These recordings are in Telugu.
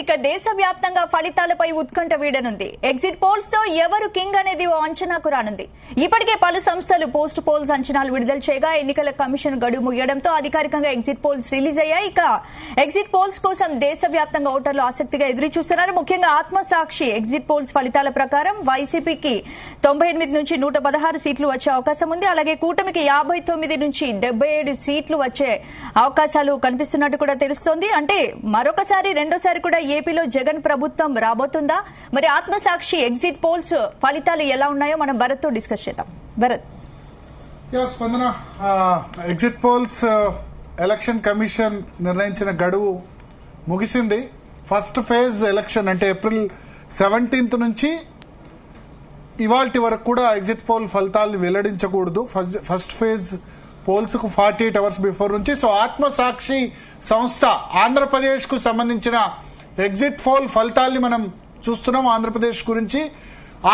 ఇక దేశవ్యాప్తంగా ఫలితాలపై ఉత్కంఠ వీడనుంది. ఎగ్జిట్ పోల్స్ తో ఎవరు కింగ్ అనేది ఓ అంచనాకు రానుంది. ఇప్పటికే పలు సంస్థలు పోస్ట్ పోల్స్ అంచనాలు విడుదల చేయగా ఎన్నికల కమిషన్ గడువు ముగియడంతో అధికారికంగా ఎగ్జిట్ పోల్స్ రిలీజ్ అయ్యాయి. ఇక ఎగ్జిట్ పోల్స్ కోసం దేశవ్యాప్తంగా ఓటర్లు ఆసక్తిగా ఎదురు చూస్తున్నారు. ముఖ్యంగా ఆత్మసాక్షి ఎగ్జిట్ పోల్స్ ఫలితాల ప్రకారం వైసీపీకి 98 నుంచి 116 సీట్లు వచ్చే అవకాశం ఉంది. అలాగే కూటమికి 59 నుంచి 77 సీట్లు వచ్చే అవకాశాలు కనిపిస్తున్నట్టు కూడా తెలుస్తోంది. అంటే మరొకసారి రెండోసారి కూడా ఏపీలో జగన్ ప్రభుత్వం రాబోతుందా? మరి ఆత్మసాక్షి ఎగ్జిట్ పోల్స్ ఫలితాలు ఎలా ఉన్నాయో మనం భరత్ తో డిస్కస్ చేద్దాం. భరత్, స్పందన, ఎగ్జిట్ పోల్స్ ఎలక్షన్ కమిషన్ నిర్ణయించిన గడువు ముగిసింది. ఫస్ట్ ఫేజ్ ఎలక్షన్ అంటే ఏప్రిల్ 17 నుంచి ఇవాల్టి వరకు కూడా ఎగ్జిట్ పోల్ ఫలితాలను వెల్లడించకూడదు. ఫస్ట్ ఫేజ్ పోల్స్ కు 48 అవర్స్ బిఫోర్ నుంచి. సో ఆత్మసాక్షి సంస్థ ఆంధ్రప్రదేశ్ కు సంబంధించిన ఎగ్జిట్ పోల్ ఫలితాల్ని మనం చూస్తున్నాం. ఆంధ్రప్రదేశ్ గురించి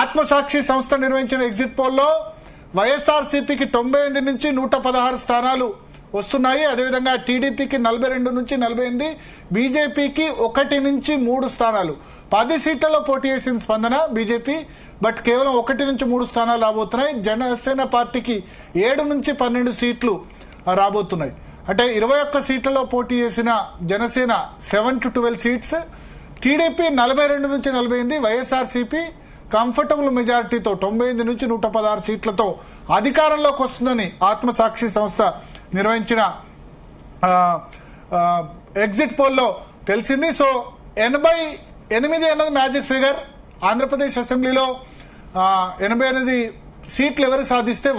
ఆత్మసాక్షి సంస్థ నిర్వహించిన ఎగ్జిట్ పోల్లో వైఎస్ఆర్సీపీకి 98 నుంచి 116 స్థానాలు వస్తున్నాయి. అదేవిధంగా టీడీపీకి 42 నుంచి 48, బీజేపీకి 1 నుంచి 3 స్థానాలు. 10 సీట్లలో పోటీ చేసింది స్పందన బీజేపీ, బట్ కేవలం 1 నుంచి 3 స్థానాలు రాబోతున్నాయి. జనసేన పార్టీకి 7 నుంచి 12 సీట్లు రాబోతున్నాయి. అంటే 21 సీట్లలో పోటీ చేసిన జనసేన 7 to 12 సీట్స్, టీడీపీ 42 నుంచి 48, వైఎస్ఆర్సీపీ కంఫర్టబుల్ మెజారిటీతో 98 నుంచి 116 సీట్లతో అధికారంలోకి వస్తుందని ఆత్మసాక్షి సంస్థ నిర్వహించిన ఎగ్జిట్ పోల్లో తెలిసింది. సో 88 అన్నది మ్యాజిక్ ఫిగర్. ఆంధ్రప్రదేశ్ అసెంబ్లీలో 88 సీట్లు ఎవరు సాధిస్తే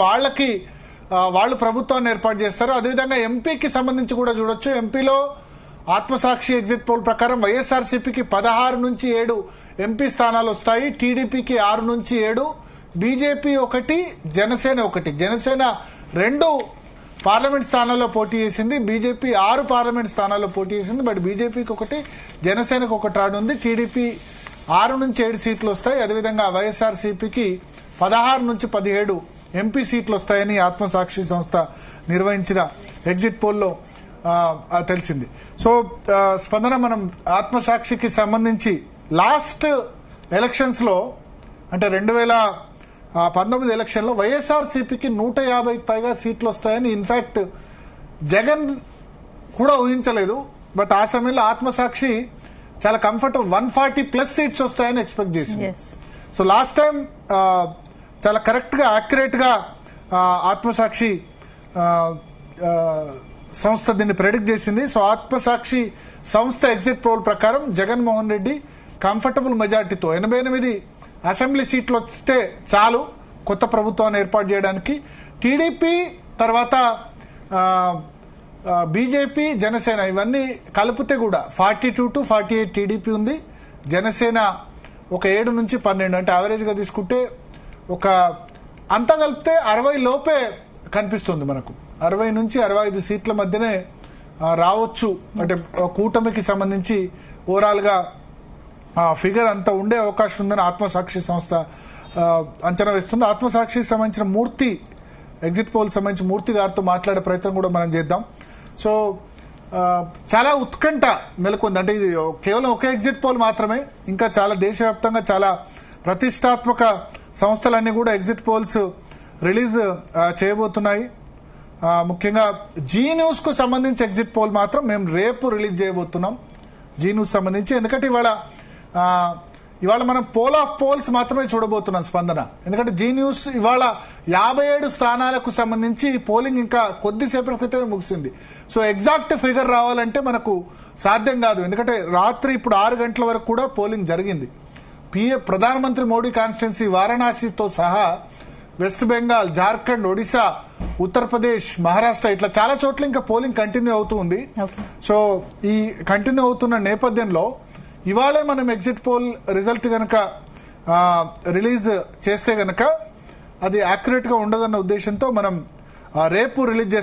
వాళ్ళు ప్రభుత్వాన్ని ఏర్పాటు చేస్తారు. అదేవిధంగా ఎంపీకి సంబంధించి కూడా చూడొచ్చు. ఎంపీలో ఆత్మసాక్షి ఎగ్జిట్ పోల్ ప్రకారం వైఎస్ఆర్సీపీకి 16 నుంచి 7 ఎంపీ స్థానాలు వస్తాయి. టీడీపీకి 6 నుంచి 7, బీజేపీ 1, జనసేన 1. జనసేన 2 పార్లమెంట్ స్థానాల్లో పోటీ చేసింది, బీజేపీ 6 పార్లమెంట్ స్థానాల్లో పోటీ చేసింది. బట్ బీజేపీకి 1, జనసేనకు 1 రానుంది. టీడీపీ 6 నుంచి 7 సీట్లు వస్తాయి. అదేవిధంగా వైఎస్ఆర్సీపీకి 16 నుంచి 17 ఎంపీ సీట్లు వస్తాయని ఆత్మసాక్షి సంస్థ నిర్వహించిన ఎగ్జిట్ పోల్లో తెలిసింది. సో స్పందన, మనం ఆత్మసాక్షికి సంబంధించి లాస్ట్ ఎలక్షన్స్ లో అంటే 2019 ఎలక్షన్ లో వైఎస్ఆర్సీపీకి 150కి పైగా సీట్లు వస్తాయని ఇన్ఫాక్ట్ జగన్ కూడా ఊహించలేదు. బట్ ఆ సమయంలో ఆత్మసాక్షి చాలా కంఫర్టబుల్ 140+ సీట్స్ వస్తాయని ఎక్స్పెక్ట్ చేసింది. సో లాస్ట్ టైం చాలా కరెక్ట్ గా అక్యురేట్ గా ఆత్మసాక్షి సంస్థ దీన్ని ప్రెడిక్ట్ చేసింది. సో ఆత్మసాక్షి సంస్థ ఎగ్జిట్ పోల్ ప్రకారం జగన్మోహన్ రెడ్డి కంఫర్టబుల్ మెజార్టీతో 88 అసెంబ్లీ సీట్లు వస్తే చాలు కొత్త ప్రభుత్వాన్ని ఏర్పాటు చేయడానికి. టీడీపీ తర్వాత బీజేపీ, జనసేన ఇవన్నీ కలిపితే కూడా 42 to 48 టీడీపీ ఉంది. జనసేన ఒక 7 నుంచి 12, అంటే యావరేజ్ గా తీసుకుంటే ఒక అంతా కలిపితే 60 లోపే కనిపిస్తుంది మనకు. 60 నుంచి 65 సీట్ల మధ్యనే రావచ్చు. అంటే కూటమికి సంబంధించి ఓవరాల్ గా ఫిగర్ అంతా ఉండే అవకాశం ఉందని ఆత్మసాక్షి సంస్థ అంచనా వేస్తుంది. ఆత్మసాక్షికి సంబంధించిన మూర్తి, ఎగ్జిట్ పోల్ సంబంధించిన మూర్తి గారితో మాట్లాడే ప్రయత్నం కూడా మనం చేద్దాం. సో చాలా ఉత్కంఠ నెలకొంది. అంటే ఇది కేవలం ఒక ఎగ్జిట్ పోల్ మాత్రమే, ఇంకా చాలా దేశవ్యాప్తంగా చాలా ప్రతిష్టాత్మక సంస్థలన్నీ కూడా ఎగ్జిట్ పోల్స్ రిలీజ్ చేయబోతున్నాయి. ముఖ్యంగా జీ న్యూస్ కు సంబంధించి ఎగ్జిట్ పోల్ మాత్రం మేము రేపు రిలీజ్ చేయబోతున్నాం. జీ న్యూస్ సంబంధించి, ఎందుకంటే ఇవాళ మనం పోల్ ఆఫ్ పోల్స్ మాత్రమే చూడబోతున్నాం స్పందన. ఎందుకంటే జీ న్యూస్ ఇవాళ 57 స్థానాలకు సంబంధించి పోలింగ్ ఇంకా కొద్దిసేపటి క్రితమే ముగిసింది. సో ఎగ్జాక్ట్ ఫిగర్ రావాలంటే మనకు సాధ్యం కాదు. ఎందుకంటే రాత్రి ఇప్పుడు 6 గంటల వరకు కూడా పోలింగ్ జరిగింది. ప్రధానమంత్రి మోడీ కాన్స్టిట్యున్సీ వారణాసితో సహా వెస్ట్ బెంగాల్, జార్ఖండ్, ఒడిశా, ఉత్తరప్రదేశ్, మహారాష్ట్ర ఇట్లా చాలా చోట్ల ఇంకా పోలింగ్ కంటిన్యూ అవుతూ ఉంది. సో ఈ కంటిన్యూ అవుతున్న నేపథ్యంలో ఇవాళే మనం ఎగ్జిట్ పోల్ రిజల్ట్ గనక రిలీజ్ చేస్తే గనక అది యాక్యురేట్ గా ఉండదన్న ఉద్దేశంతో మనం రేపు రిలీజ్ చేస్తాం.